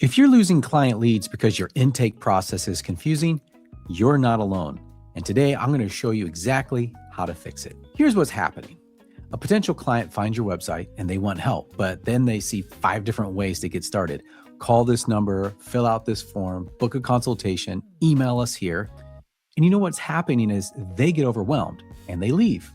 If you're losing client leads because your intake process is confusing, you're not alone. And today I'm going to show you exactly how to fix it. Here's what's happening. A potential client finds your website and they want help, but then they see 5 different ways to get started. Call this number, fill out this form, book a consultation, email us here. And you know what's happening is they get overwhelmed and they leave.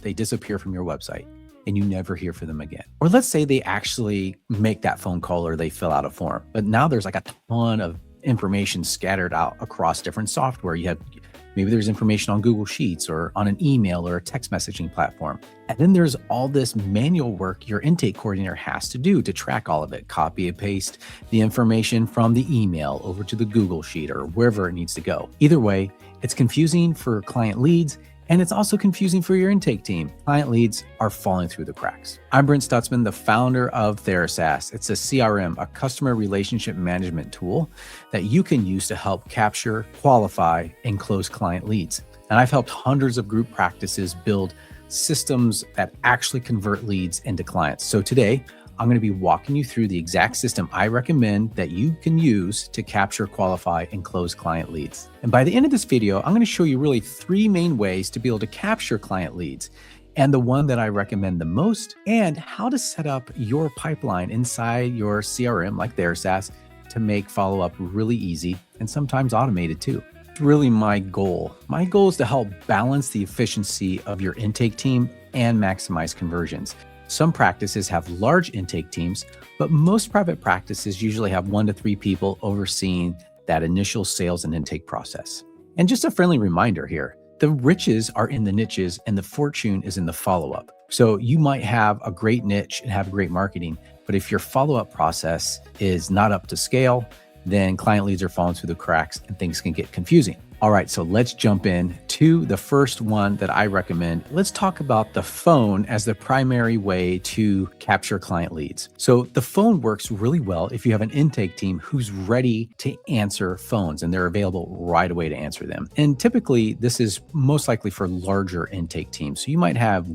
They disappear from your website and you never hear from them again. Or let's say they actually make that phone call or they fill out a form, but now there's like a ton of information scattered out across different software. Maybe there's information on Google Sheets or on an email or a text messaging platform. And then there's all this manual work your intake coordinator has to do to track all of it, copy and paste the information from the email over to the Google Sheet or wherever it needs to go. Either way, it's confusing for client leads, and it's also confusing for your intake team. Client leads are falling through the cracks. I'm Brent Stutzman, the founder of TheraSaaS. It's a CRM, a customer relationship management tool that you can use to help capture, qualify, and close client leads. And I've helped hundreds of group practices build systems that actually convert leads into clients. So today, I'm going to be walking you through the exact system I recommend that you can use to capture, qualify, and close client leads. And by the end of this video, I'm going to show you really 3 main ways to be able to capture client leads, and the one that I recommend the most, and how to set up your pipeline inside your CRM like TheraSaaS to make follow-up really easy and sometimes automated too. It's really my goal. My goal is to help balance the efficiency of your intake team and maximize conversions. Some practices have large intake teams, but most private practices usually have 1 to 3 people overseeing that initial sales and intake process. And just a friendly reminder here, the riches are in the niches and the fortune is in the follow-up. So you might have a great niche and have great marketing, but if your follow-up process is not up to scale, then client leads are falling through the cracks and things can get confusing. All right, so let's jump in to the first one that I recommend. Let's talk about the phone as the primary way to capture client leads. So the phone works really well if you have an intake team who's ready to answer phones and they're available right away to answer them. And typically this is most likely for larger intake teams. So you might have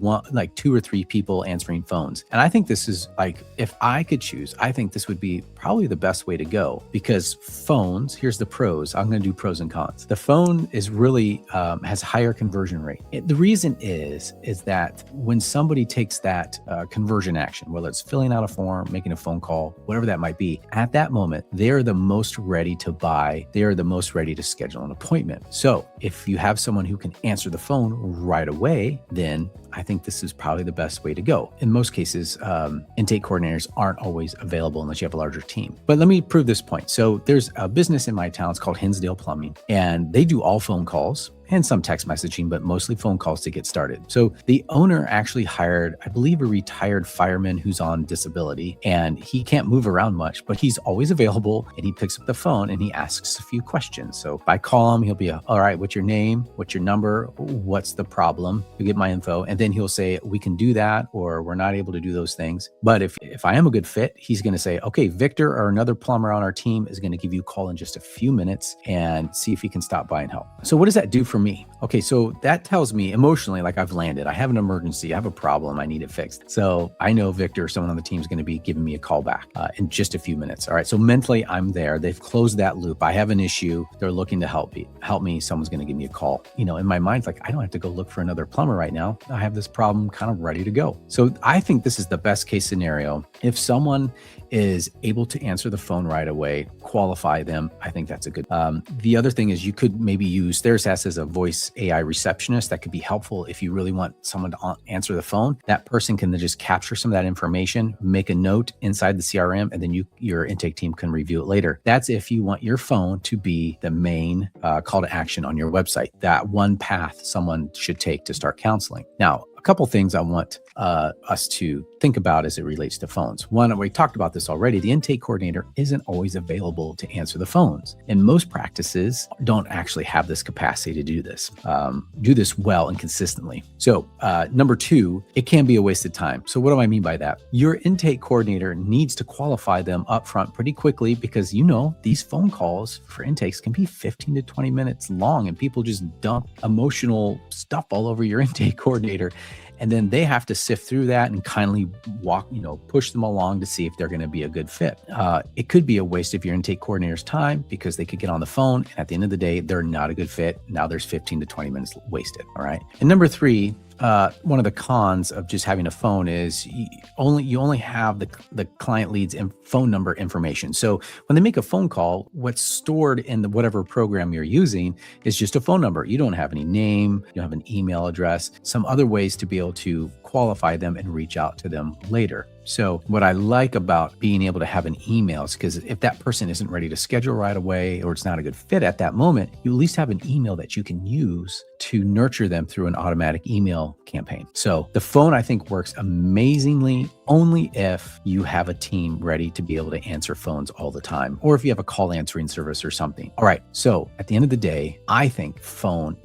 2 or 3 people answering phones. And I think this is if I could choose, I think this would be probably the best way to go, because phones, here's the pros. I'm going to do pros and cons. The phone is really has higher conversion rate. The reason is that when somebody takes that conversion action, whether it's filling out a form, making a phone call, whatever that might be, at that moment, they're the most ready to buy. They're the most ready to schedule an appointment. So if you have someone who can answer the phone right away, then I think this is probably the best way to go. In most cases, intake coordinators aren't always available unless you have a larger team. But let me prove this point. So there's a business in my town, it's called Hinsdale Plumbing, and they do all phone calls and some text messaging, but mostly phone calls to get started. So the owner actually hired, I believe, a retired fireman who's on disability, and he can't move around much, but he's always available, and he picks up the phone and he asks a few questions. So if I call him, he'll be, all right, what's your name? What's your number? What's the problem? He'll get my info. And then he'll say, we can do that, or we're not able to do those things. But if I am a good fit, he's going to say, okay, Victor or another plumber on our team is going to give you a call in just a few minutes and see if he can stop by and help. So what does that do for me? Okay, so that tells me emotionally, like I've landed, I have an emergency, I have a problem, I need it fixed. So I know Victor, someone on the team, is going to be giving me a call back in just a few minutes. All right, so mentally I'm there. They've closed that loop. I have an issue. They're looking to help me. Someone's going to give me a call. In my mind, I don't have to go look for another plumber right now. I have this problem kind of ready to go. So I think this is the best case scenario. If someone is able to answer the phone right away, qualify them, I think that's a good. The other thing is you could maybe use TheraSaaS as a voice AI receptionist. That could be helpful if you really want someone to answer the phone. That person can then just capture some of that information, make a note inside the CRM, and then your intake team can review it later. That's if you want your phone to be the main call to action on your website, that one path someone should take to start counseling. Now, a couple things I want us to think about as it relates to phones. One, we talked about this already, the intake coordinator isn't always available to answer the phones. And most practices don't actually have this capacity to do this well and consistently. So number 2, it can be a waste of time. So what do I mean by that? Your intake coordinator needs to qualify them upfront pretty quickly, because these phone calls for intakes can be 15 to 20 minutes long, and people just dump emotional stuff all over your intake coordinator. And then they have to sift through that and kindly push them along to see if they're going to be a good fit. It could be a waste of your intake coordinator's time because they could get on the phone and at the end of the day, they're not a good fit. Now there's 15 to 20 minutes wasted. All right. And number three, one of the cons of just having a phone is you only have the client lead's phone number information. So when they make a phone call, what's stored in whatever program you're using is just a phone number. You don't have any name, you don't have an email address, some other ways to be able to qualify them and reach out to them later. So what I like about being able to have an email is because if that person isn't ready to schedule right away or it's not a good fit at that moment, you at least have an email that you can use to nurture them through an automatic email campaign. So the phone, I think, works amazingly only if you have a team ready to be able to answer phones all the time, or if you have a call answering service or something. All right. So at the end of the day, I think phone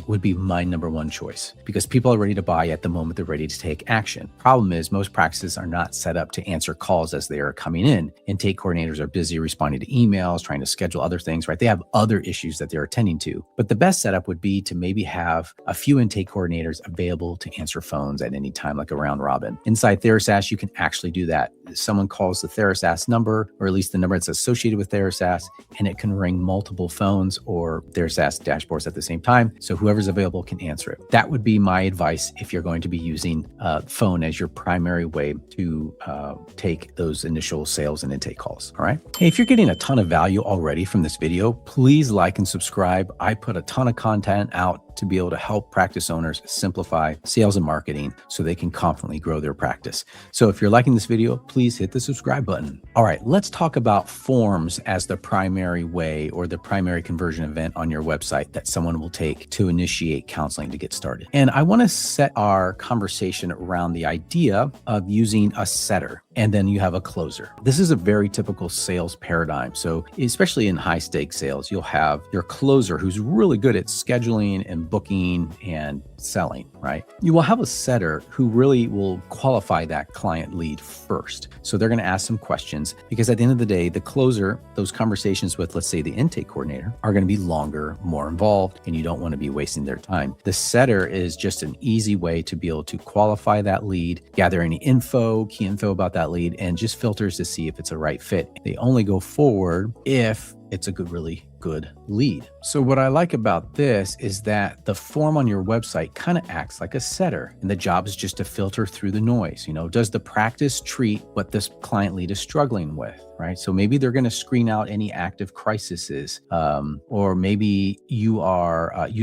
would be my number one choice because people are ready to buy at the moment they're ready to take action. Problem is most practices are not set up to answer calls as they are coming in. Intake coordinators are busy responding to emails, trying to schedule other things, right? They have other issues that they're attending to. But the best setup would be to maybe have a few intake coordinators available to answer phones at any time, like a round robin. Inside TheraSaaS, you can actually do that. Someone calls the TheraSaaS number, or at least the number that's associated with TheraSaaS, and it can ring multiple phones or TheraSaaS dashboards at the same time. So whoever's available can answer it. That would be my advice if you're going to be using phone as your primary way to take those initial sales and intake calls. All right. Hey, if you're getting a ton of value already from this video, please like and subscribe. I put a ton of content out to be able to help practice owners simplify sales and marketing so they can confidently grow their practice. So if you're liking this video, please hit the subscribe button. All right, let's talk about forms as the primary way or the primary conversion event on your website that someone will take to initiate counseling to get started. And I want to set our conversation around the idea of using a setter and then you have a closer. This is a very typical sales paradigm. So especially in high stakes sales, you'll have your closer who's really good at scheduling and booking and selling, right? You will have a setter who really will qualify that client lead first. So they're going to ask some questions because at the end of the day, the closer, those conversations with, let's say, the intake coordinator are going to be longer, more involved, and you don't want to be wasting their time. The setter is just an easy way to be able to qualify that lead, gather any key info about that lead, and just filters to see if it's a right fit. They only go forward if it's a really good lead. So what I like about this is that the form on your website kind of acts like a setter, and the job is just to filter through the noise. Does the practice treat what this client lead is struggling with, right? So maybe they're going to screen out any active crises, or maybe you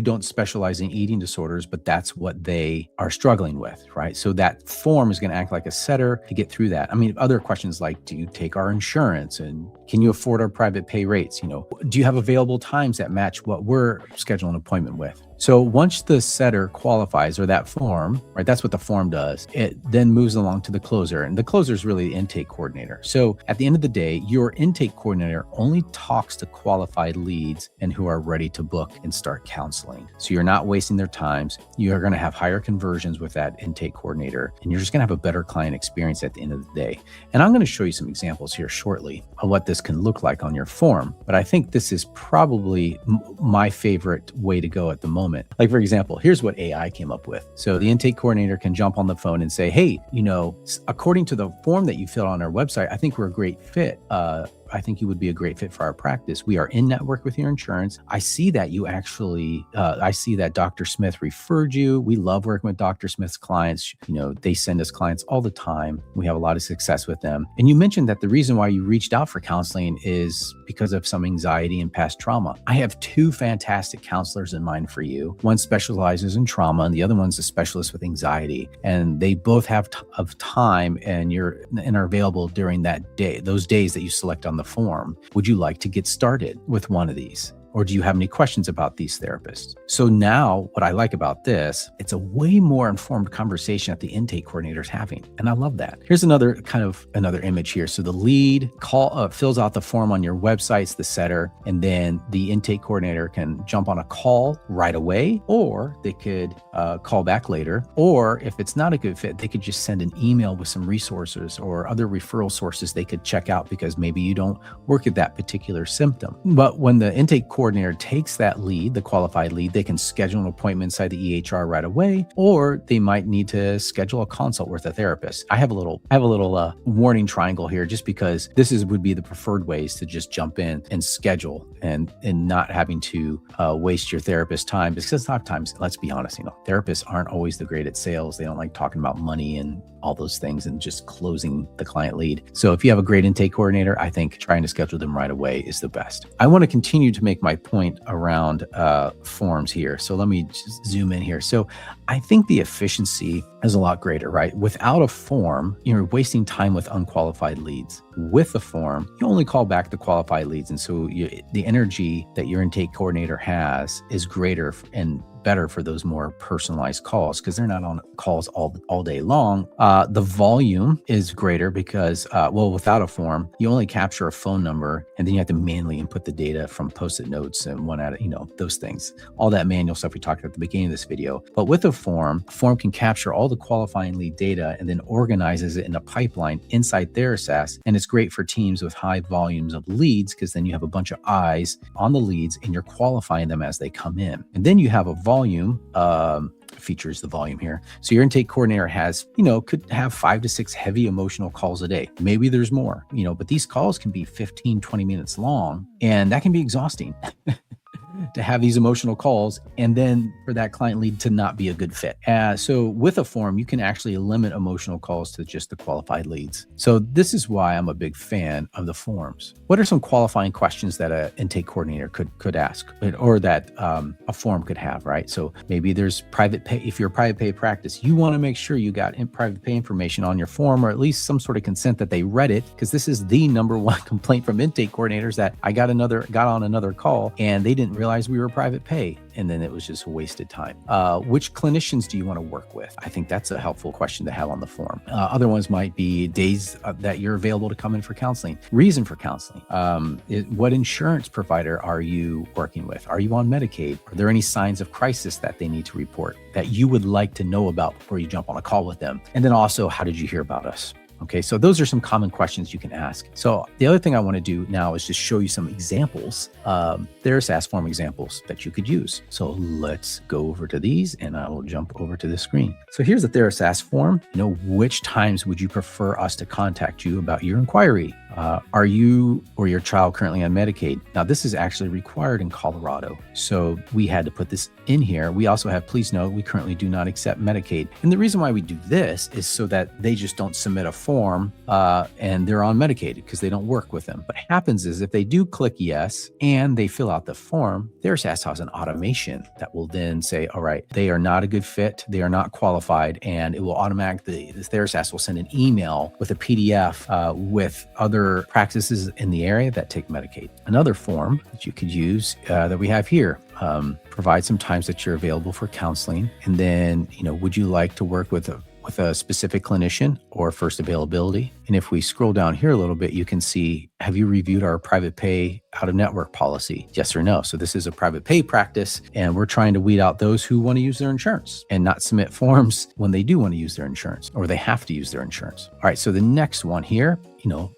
don't specialize in eating disorders, but that's what they are struggling with, right? So that form is going to act like a setter to get through that. I mean, other questions like, do you take our insurance, and can you afford our private pay rates? Do you have available times that match what we're scheduling an appointment with? So once the setter qualifies, or that form, right, that's what the form does, it then moves along to the closer. And the closer is really the intake coordinator. So at the end of the day, your intake coordinator only talks to qualified leads and who are ready to book and start counseling. So you're not wasting their times. You are going to have higher conversions with that intake coordinator, and you're just going to have a better client experience at the end of the day. And I'm going to show you some examples here shortly of what this can look like on your form. But I think this is probably my favorite way to go at the moment. Like, for example, here's what AI came up with. So the intake coordinator can jump on the phone and say, hey, according to the form that you filled on our website, I think we're a great fit. I think you would be a great fit for our practice. We are in network with your insurance. I see that I see that Dr. Smith referred you. We love working with Dr. Smith's clients. They send us clients all the time. We have a lot of success with them. And you mentioned that the reason why you reached out for counseling is because of some anxiety and past trauma. I have two fantastic counselors in mind for you. One specializes in trauma and the other one's a specialist with anxiety. And they both have time and are available during that day, those days that you select on the form. Would you like to get started with one of these? Or do you have any questions about these therapists? So now what I like about this, it's a way more informed conversation that the intake coordinator is having. And I love that. Here's another image here. So the lead fills out the form on your website, it's the setter, and then the intake coordinator can jump on a call right away, or they could call back later. Or if it's not a good fit, they could just send an email with some resources or other referral sources they could check out because maybe you don't work at that particular symptom. But when the intake coordinator coordinator takes that lead, the qualified lead, they can schedule an appointment inside the EHR right away, or they might need to schedule a consult with a therapist. I have a little warning triangle here, just because would be the preferred ways to just jump in and schedule and not having to waste your therapist's time. Because a lot of times, let's be honest, therapists aren't always the great at sales. They don't like talking about money and all those things and just closing the client lead. So if you have a great intake coordinator, I think trying to schedule them right away is the best. I want to continue to make my point around forms here. So let me just zoom in here. So I think the efficiency is a lot greater, right? Without a form, you're wasting time with unqualified leads. With a form, you only call back the qualified leads. And so the energy that your intake coordinator has is greater and better for those more personalized calls, because they're not on calls all day long. The volume is greater because, without a form, you only capture a phone number, and then you have to manually input the data from Post-it notes and those things, all that manual stuff we talked about at the beginning of this video. But with a form can capture all the qualifying lead data and then organizes it in a pipeline inside TheraSaaS. And it's great for teams with high volumes of leads, because then you have a bunch of eyes on the leads and you're qualifying them as they come in. And then you have a volume features the volume here. So your intake coordinator could have 5 to 6 heavy emotional calls a day. Maybe there's more, but these calls can be 15, 20 minutes long, and that can be exhausting. To have these emotional calls, and then for that client lead to not be a good fit. So with a form, you can actually limit emotional calls to just the qualified leads. So this is why I'm a big fan of the forms. What are some qualifying questions that an intake coordinator could ask, or that a form could have, right? So maybe there's private pay. If you're a private pay practice, you want to make sure you got private pay information on your form, or at least some sort of consent that they read it, because this is the number one complaint from intake coordinators, that I got on another call and they didn't realize we were private pay, and then it was just wasted time. Which clinicians do you want to work with? I think that's a helpful question to have on the form. Other ones might be days that you're available to come in for counseling, reason for counseling. What insurance provider are you working with? Are you on Medicaid? Are there any signs of crisis that they need to report that you would like to know about before you jump on a call with them? And then also, how did you hear about us? Okay, so those are some common questions you can ask. So the other thing I want to do now is just show you some examples, TheraSaaS form examples that you could use. So let's go over to these, and I will jump over to the screen. So here's a TheraSaaS form. Which times would you prefer us to contact you about your inquiry? Are you or your child currently on Medicaid? Now, this is actually required in Colorado, so we had to put this in here. We also have, please note, we currently do not accept Medicaid. And the reason why we do this is so that they just don't submit a form and they're on Medicaid, because they don't work with them. What happens is, if they do click yes and they fill out the form, TheraSaaS has an automation that will then say, all right, they are not a good fit, they are not qualified, and it will automatically, the TheraSaaS will send an email with a PDF with other practices in the area that take Medicaid. Another form that you could use that we have here, provide some times that you're available for counseling, and then, would you like to work with a specific clinician or first availability? And if we scroll down here a little bit, you can see, have you reviewed our private pay out-of-network policy? Yes or no. So this is a private pay practice, and we're trying to weed out those who want to use their insurance and not submit forms when they do want to use their insurance, or they have to use their insurance. All right, so the next one here,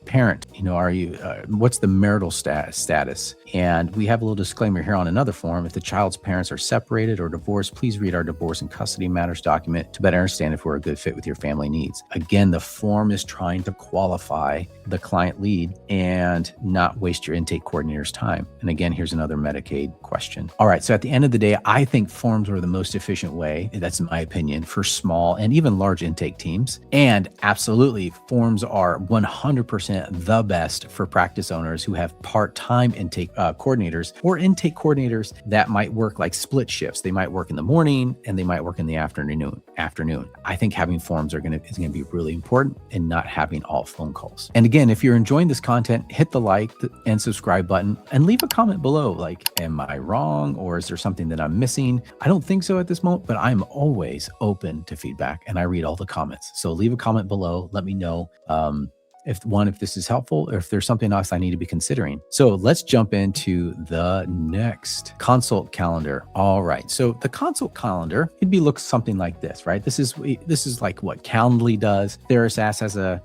parent, are you, what's the marital status? And we have a little disclaimer here on another form. If the child's parents are separated or divorced, please read our divorce and custody matters document to better understand if we're a good fit with your family needs. Again, the form is trying to qualify the client lead and not waste your intake coordinator's time. And again, here's another Medicaid question. All right, so at the end of the day, I think forms are the most efficient way, that's in my opinion, for small and even large intake teams. And absolutely, forms are 100% the best for practice owners who have part-time intake coordinators, or intake coordinators that might work like split shifts. They might work in the morning and they might work in the afternoon. I think having forms is going to be really important, and not having all phone calls. And again, if you're enjoying this content, hit the like and subscribe button, and leave a comment below. Like, am I wrong, or is there something that I'm missing? I don't think so at this moment, but I'm always open to feedback, and I read all the comments. So leave a comment below. Let me know if this is helpful, or if there's something else I need to be considering. So let's jump into the next consult calendar. All right. So the consult calendar, looks something like this, right? This is like what Calendly does. TheraSaaS has a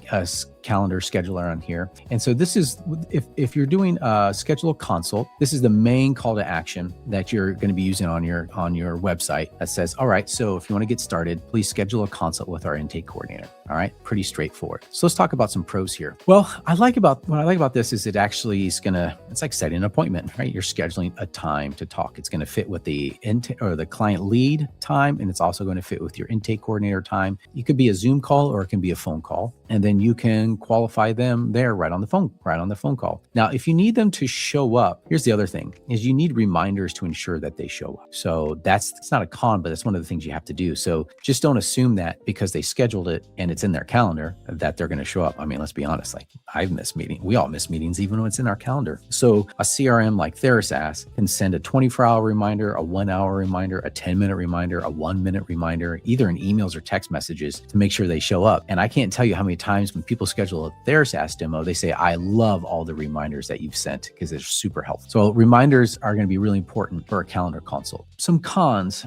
calendar scheduler on here. And so this is, if you're doing a schedule a consult, this is the main call to action that you're going to be using on your website that says, all right, so if you want to get started, please schedule a consult with our intake coordinator. All right, pretty straightforward. So let's talk about some pros here. Well, what I like about this is it actually is it's like setting an appointment, right? You're scheduling a time to talk. It's going to fit with the the client lead time, and it's also going to fit with your intake coordinator time. It could be a Zoom call or it can be a phone call, and then you can qualify them there right on the phone call. Now, if you need them to show up, here's the other thing: is you need reminders to ensure that they show up. So it's not a con, but that's one of the things you have to do. So just don't assume that because they scheduled it and it's in their calendar that they're going to show up. I mean, let's be honest, like I've missed meetings. We all miss meetings even when it's in our calendar. So a CRM like TheraSaaS can send a 24-hour reminder, a 1-hour reminder, a 10-minute reminder, a 1-minute reminder, either in emails or text messages to make sure they show up. And I can't tell you how many times when people schedule a TheraSaaS demo, they say, I love all the reminders that you've sent because they're super helpful. So reminders are going to be really important for a calendar consult. Some cons.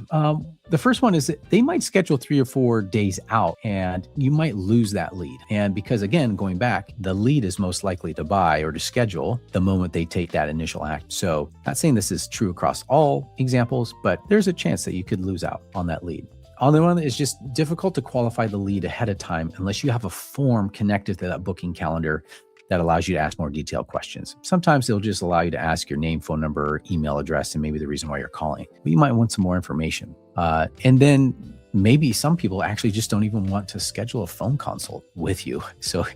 The first one is that they might schedule 3 or 4 days out and you might lose that lead. And because again, going back, the lead is most likely to buy or to schedule the moment they take that initial act. So not saying this is true across all examples, but there's a chance that you could lose out on that lead. On the one, it's just difficult to qualify the lead ahead of time unless you have a form connected to that booking calendar that allows you to ask more detailed questions. Sometimes they'll just allow you to ask your name, phone number, email address, and maybe the reason why you're calling. But you might want some more information. And then maybe some people actually just don't even want to schedule a phone consult with you. So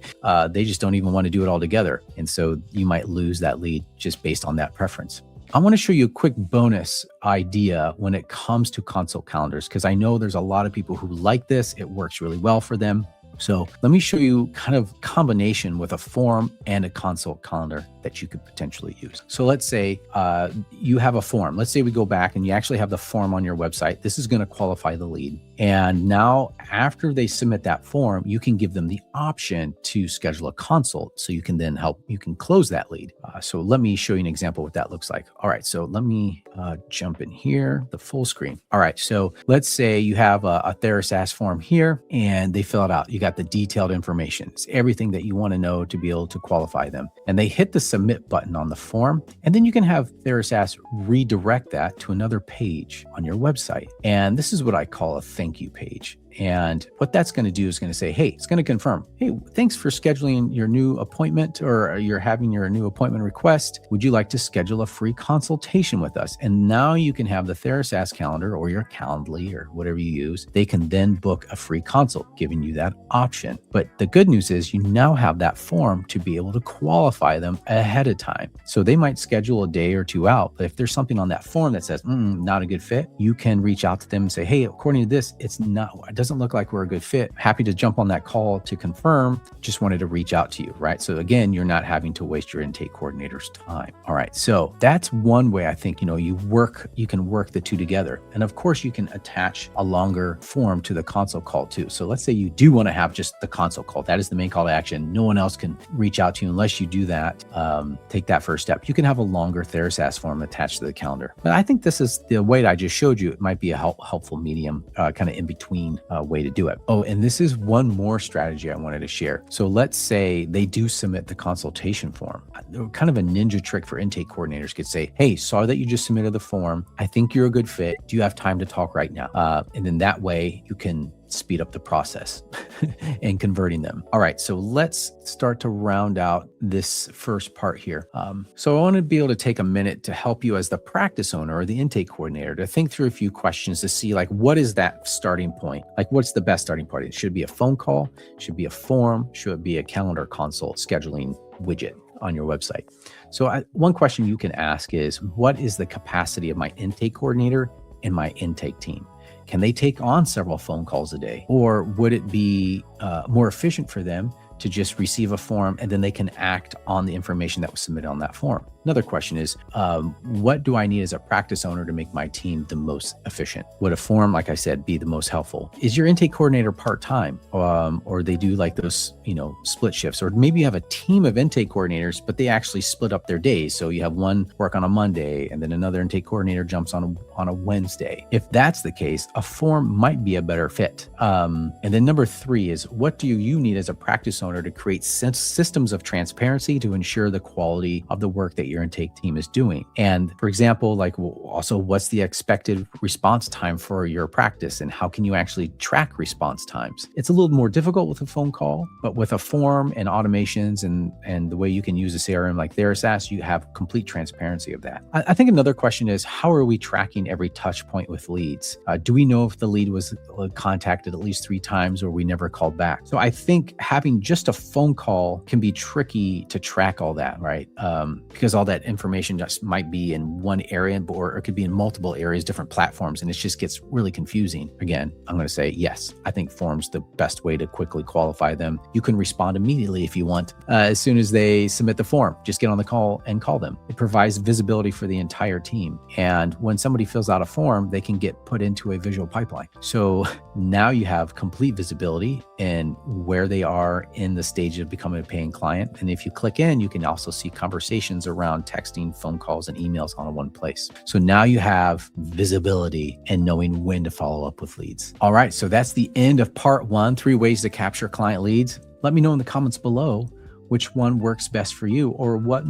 they just don't even want to do it all together. And so you might lose that lead just based on that preference. I want to show you a quick bonus idea when it comes to consult calendars, because I know there's a lot of people who like this. It works really well for them. So let me show you kind of combination with a form and a consult calendar that you could potentially use. So let's say you have a form. Let's say we go back and you actually have the form on your website. This is going to qualify the lead. And now after they submit that form, you can give them the option to schedule a consult. So you can then you can close that lead. So let me show you an example of what that looks like. All right, so let me jump in here, the full screen. All right, so let's say you have a TheraSaaS form here and they fill it out. You got the detailed information. It's everything that you want to know to be able to qualify them. And they hit the submit button on the form. And then you can have TheraSaaS redirect that to another page on your website. And this is what I call a thank you page. And what that's going to do is going to say, hey, it's going to confirm, hey, thanks for scheduling your new appointment, or you're having your new appointment request. Would you like to schedule a free consultation with us? And now you can have the TheraSaaS calendar or your Calendly or whatever you use. They can then book a free consult, giving you that option. But the good news is you now have that form to be able to qualify them ahead of time. So they might schedule a day or 2 out, but if there's something on that form that says, not a good fit, you can reach out to them and say, hey, according to this, it doesn't look like we're a good fit. Happy to jump on that call to confirm. Just wanted to reach out to you, right? So again, you're not having to waste your intake coordinator's time. All right. So that's one way I think, you can work the two together. And of course you can attach a longer form to the consult call too. So let's say you do want to have just the consult call. That is the main call to action. No one else can reach out to you unless you do that. Take that first step. You can have a longer TheraSaaS form attached to the calendar. But I think this is the way that I just showed you. It might be a helpful medium, kind of in between way to do it. Oh, and this is one more strategy I wanted to share. So let's say they do submit the consultation form. Kind of a ninja trick for intake coordinators could say, hey, saw that you just submitted the form. I think you're a good fit. Do you have time to talk right now? And then that way you can speed up the process and converting them. All right, so let's start to round out this first part here. So I want to be able to take a minute to help you as the practice owner or the intake coordinator to think through a few questions to see what is that starting point? What's the best starting point? It should be a phone call, should be a form, should it be a calendar consult scheduling widget on your website? So one question you can ask is, what is the capacity of my intake coordinator and my intake team? Can they take on several phone calls a day? Or would it be more efficient for them to just receive a form and then they can act on the information that was submitted on that form? Another question is, what do I need as a practice owner to make my team the most efficient? Would a form, like I said, be the most helpful? Is your intake coordinator part-time, or they do those, split shifts? Or maybe you have a team of intake coordinators, but they actually split up their days. So you have one work on a Monday and then another intake coordinator jumps on a Wednesday. If that's the case, a form might be a better fit. And then number 3 is, what do you need as a practice owner owner to create systems of transparency to ensure the quality of the work that your intake team is doing. And for example, like also what's the expected response time for your practice and how can you actually track response times? It's a little more difficult with a phone call, but with a form and automations and the way you can use a CRM like TheraSaaS, you have complete transparency of that. I think another question is, how are we tracking every touch point with leads? Do we know if the lead was contacted at least 3 times or we never called back? So I think having just a phone call can be tricky to track all that, right? Because all that information just might be in one area or it could be in multiple areas, different platforms, and it just gets really confusing. Again, I'm going to say, yes, I think form's the best way to quickly qualify them. You can respond immediately if you want. As soon as they submit the form, just get on the call and call them. It provides visibility for the entire team. And when somebody fills out a form, they can get put into a visual pipeline. So now you have complete visibility in where they are in the stage of becoming a paying client. And if you click in, you can also see conversations around texting, phone calls, and emails all in one place. So now you have visibility and knowing when to follow up with leads. All right, so that's the end of part 1, 3 ways to capture client leads. Let me know in the comments below which one works best for you or what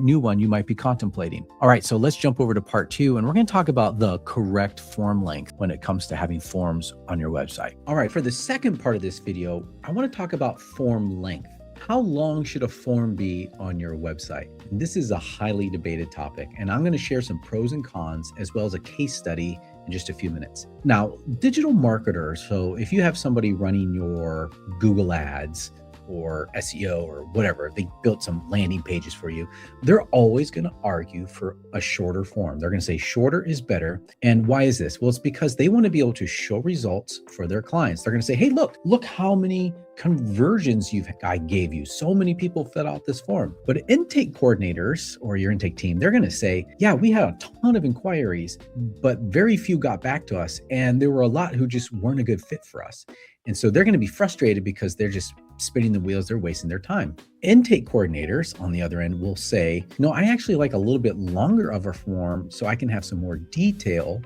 new one you might be contemplating. All right, so let's jump over to part 2, and we're going to talk about the correct form length when it comes to having forms on your website. All right, for the second part of this video, I want to talk about form length. How long should a form be on your website? And this is a highly debated topic, and I'm going to share some pros and cons as well as a case study in just a few minutes. Now, digital marketers, so if you have somebody running your Google ads or SEO or whatever, they built some landing pages for you, they're always going to argue for a shorter form. They're going to say shorter is better. And why is this? Well, it's because they want to be able to show results for their clients. They're going to say, hey, look how many conversions I gave you. So many people filled out this form. But intake coordinators or your intake team, they're going to say, yeah, we had a ton of inquiries, but very few got back to us. And there were a lot who just weren't a good fit for us. And so they're going to be frustrated because they're just spinning the wheels, they're wasting their time. Intake coordinators, on the other end, will say, no, I actually like a little bit longer of a form so I can have some more detail,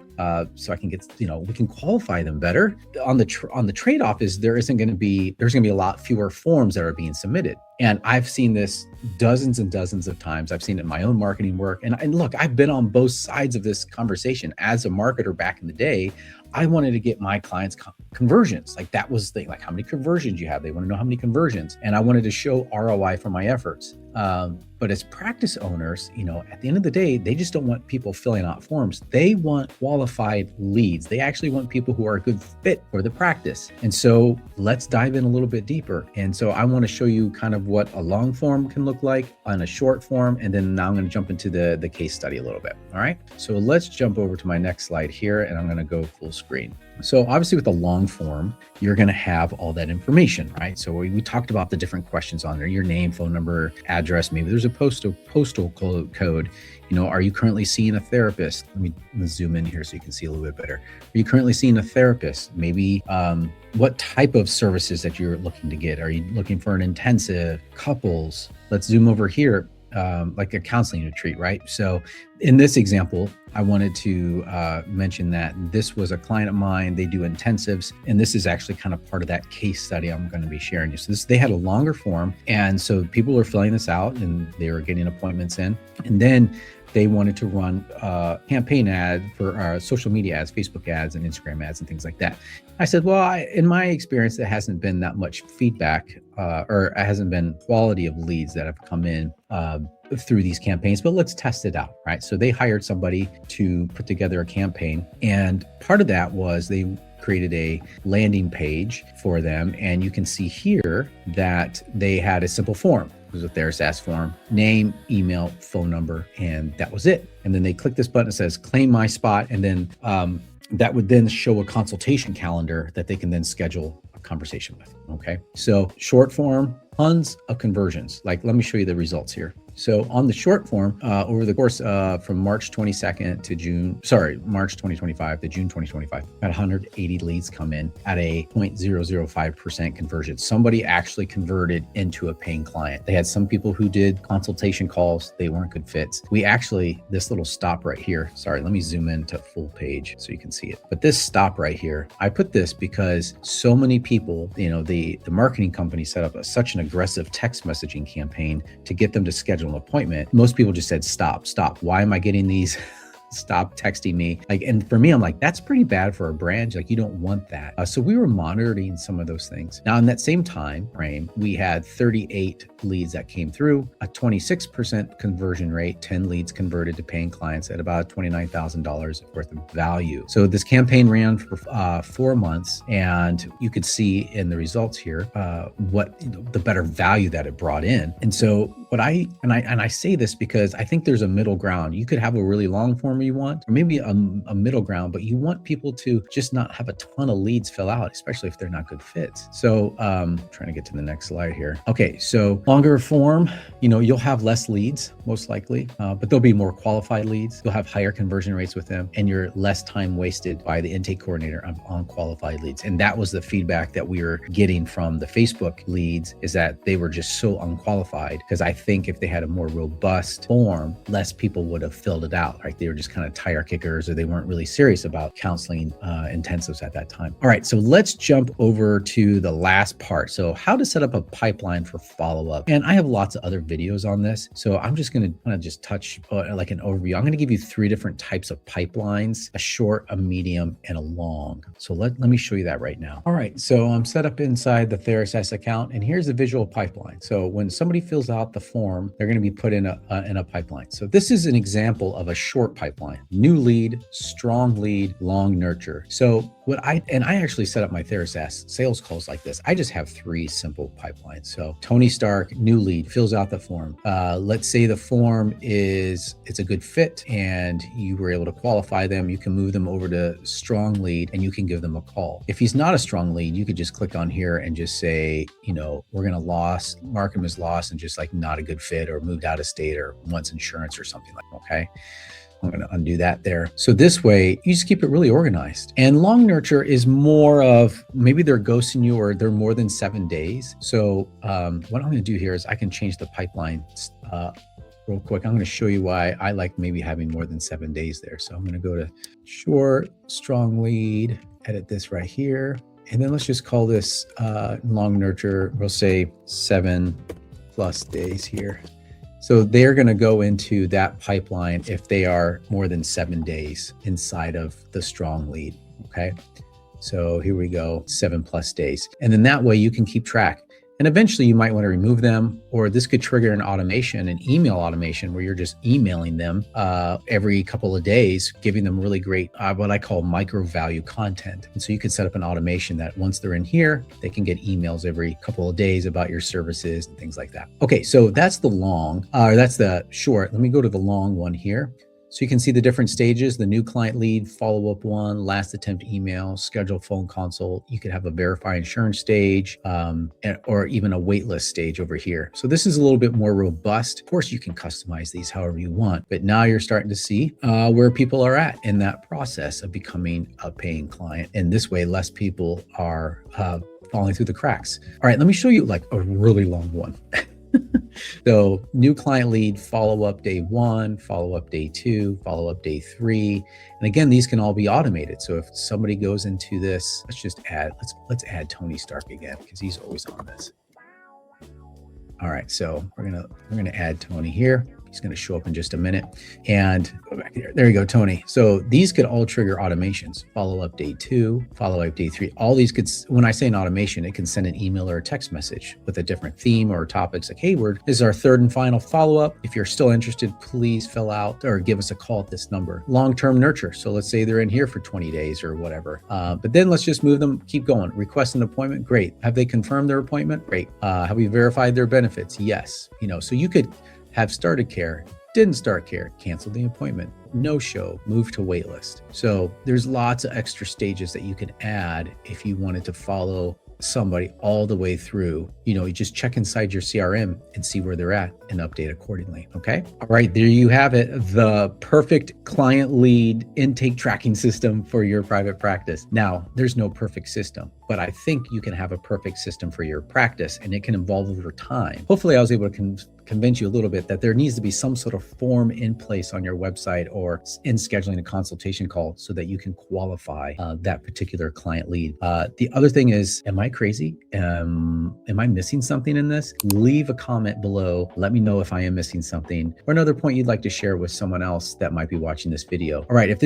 so I can get, we can qualify them better. On the trade-off is there's going to be a lot fewer forms that are being submitted. And I've seen this dozens and dozens of times. I've seen it in my own marketing work. And look, I've been on both sides of this conversation. As a marketer back in the day, I wanted to get my clients conversions. Like that was the thing, like how many conversions you have. They want to know how many conversions. And I wanted to show ROI for my efforts. But as practice owners, at the end of the day, they just don't want people filling out forms. They want qualified leads. They actually want people who are a good fit for the practice. And so let's dive in a little bit deeper. And so I want to show you kind of what a long form can look like on a short form. And then now I'm going to jump into the case study a little bit. All right. So let's jump over to my next slide here, and I'm going to go full screen. So obviously with the long form, you're going to have all that information, right? So we talked about the different questions on there, your name, phone number, address, maybe there's a postal code. Are you currently seeing a therapist? Let me zoom in here so you can see a little bit better. Are you currently seeing a therapist? Maybe what type of services that you're looking to get? Are you looking for an intensive, couples? Let's zoom over here. Like a counseling retreat, right? So in this example, I wanted to mention that this was a client of mine. They do intensives, and this is actually kind of part of that case study I'm going to be sharing you. So they had a longer form, and so people were filling this out, and they were getting appointments in, and then they wanted to run a campaign ad for social media ads, Facebook ads, and Instagram ads, and things like that. I said, well, in my experience, there hasn't been that much feedback, or it hasn't been quality of leads that have come in through these campaigns, but let's test it out, right? So they hired somebody to put together a campaign, and part of that was they created a landing page for them, and you can see here that they had a simple form. It was a TheraSaaS form, name, email, phone number, and that was it. And then they click this button that says claim my spot, and then that would then show a consultation calendar that they can then schedule a conversation with. Okay, so short form, tons of conversions. Like, let me show you the results here. So on the short form, over the course from March 22nd to March 2025 to June 2025, about 180 leads come in at a 0.005% conversion. Somebody actually converted into a paying client. They had some people who did consultation calls. They weren't good fits. We actually, this little stop right here, sorry, let me zoom in to full page so you can see it. But this stop right here, I put this because so many people, the marketing company set up such an aggressive text messaging campaign to get them to schedule an appointment. Most people just said, stop. Why am I getting these? Stop texting me. And for me, I'm like, that's pretty bad for a brand. You don't want that. So we were monitoring some of those things. Now, in that same time frame, we had 38 leads that came through, a 26% conversion rate, 10 leads converted to paying clients at about $29,000 worth of value. So this campaign ran for 4 months, and you could see in the results here what the better value that it brought in. And so what I say this because I think there's a middle ground. You could have a really long form you want, or maybe a middle ground, but you want people to just not have a ton of leads fill out, especially if they're not good fits. So trying to get to the next slide here. Okay, so longer form, you'll have less leads most likely, but there'll be more qualified leads. You'll have higher conversion rates with them, and you're less time wasted by the intake coordinator on qualified leads. And that was the feedback that we were getting from the Facebook leads, is that they were just so unqualified, because I think if they had a more robust form, less people would have filled it out, right? They were just kind of tire kickers, or they weren't really serious about counseling intensives at that time. All right, so let's jump over to the last part. So how to set up a pipeline for follow-up. And I have lots of other videos on this, so I'm just going to kind of just touch like an overview. I'm going to give you 3 different types of pipelines: a short, a medium, and a long. So let me show you that right now. All right, so I'm set up inside the TheraSaaS account, and here's the visual pipeline. So when somebody fills out the form, they're going to be put in a pipeline. So this is an example of a short pipeline: new lead, strong lead, long nurture. So I actually set up my TheraSaaS sales calls like this. I just have 3 simple pipelines. So Tony Stark, new lead, fills out the form. Let's say the form it's a good fit and you were able to qualify them. You can move them over to strong lead and you can give them a call. If he's not a strong lead, you could just click on here and just say, we're going to mark him as lost and just like not a good fit, or moved out of state, or wants insurance or something like that. Okay. I'm going to undo that there. So this way, you just keep it really organized. And long nurture is more of maybe they're ghosting you, or they're more than 7 days. So what I'm going to do here is I can change the pipeline real quick. I'm going to show you why I like maybe having more than 7 days there. So I'm going to go to short, strong lead, edit this right here. And then let's just call this long nurture. We'll say 7+ days here. So they're going to go into that pipeline if they are more than 7 days inside of the strong lead. Okay. So here we go, 7+ days. And then that way you can keep track. And eventually you might want to remove them, or this could trigger an email automation, where you're just emailing them every couple of days, giving them really great, what I call micro value content. And so you could set up an automation that once they're in here, they can get emails every couple of days about your services and things like that. Okay, so that's that's the short. Let me go to the long one here. So you can see the different stages: the new client lead, follow-up one, last attempt email, schedule phone consult. You could have a verify insurance stage, or even a waitlist stage over here. So this is a little bit more robust. Of course, you can customize these however you want, but now you're starting to see where people are at in that process of becoming a paying client. And this way, less people are falling through the cracks. All right, let me show you like a really long one. So new client lead, follow-up day 1, follow-up day 2, follow-up day 3. And again, these can all be automated. So if somebody goes into this, let's add Tony Stark again, because he's always on this. All right, so we're gonna add Tony here. He's going to show up in just a minute. And go back here. There you go, Tony. So these could all trigger automations. Follow-up day 2, follow-up day 3. All these could, when I say an automation, it can send an email or a text message with a different theme or topics like, hey, this is our 3rd and final follow-up. If you're still interested, please fill out or give us a call at this number. Long-term nurture. So let's say they're in here for 20 days or whatever. But then let's just move them, keep going. Request an appointment. Great. Have they confirmed their appointment? Great. Have we verified their benefits? Yes. So you could have started care, didn't start care, cancel the appointment, no show, move to waitlist. So there's lots of extra stages that you can add if you wanted to follow somebody all the way through. You just check inside your CRM and see where they're at and update accordingly. Okay. All right. There you have it. The perfect client lead intake tracking system for your private practice. Now, there's no perfect system, but I think you can have a perfect system for your practice, and it can evolve over time. Hopefully I was able to convince you a little bit that there needs to be some sort of form in place on your website or in scheduling a consultation call so that you can qualify that particular client lead. The other thing is, am I crazy? Am I missing something in this? Leave a comment below. Let me know if I am missing something or another point you'd like to share with someone else that might be watching this video. All right, if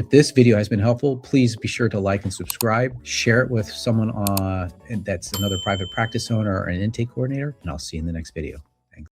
this video has been helpful, please be sure to like and subscribe. Share it with someone that's another private practice owner or an intake coordinator, and I'll see you in the next video.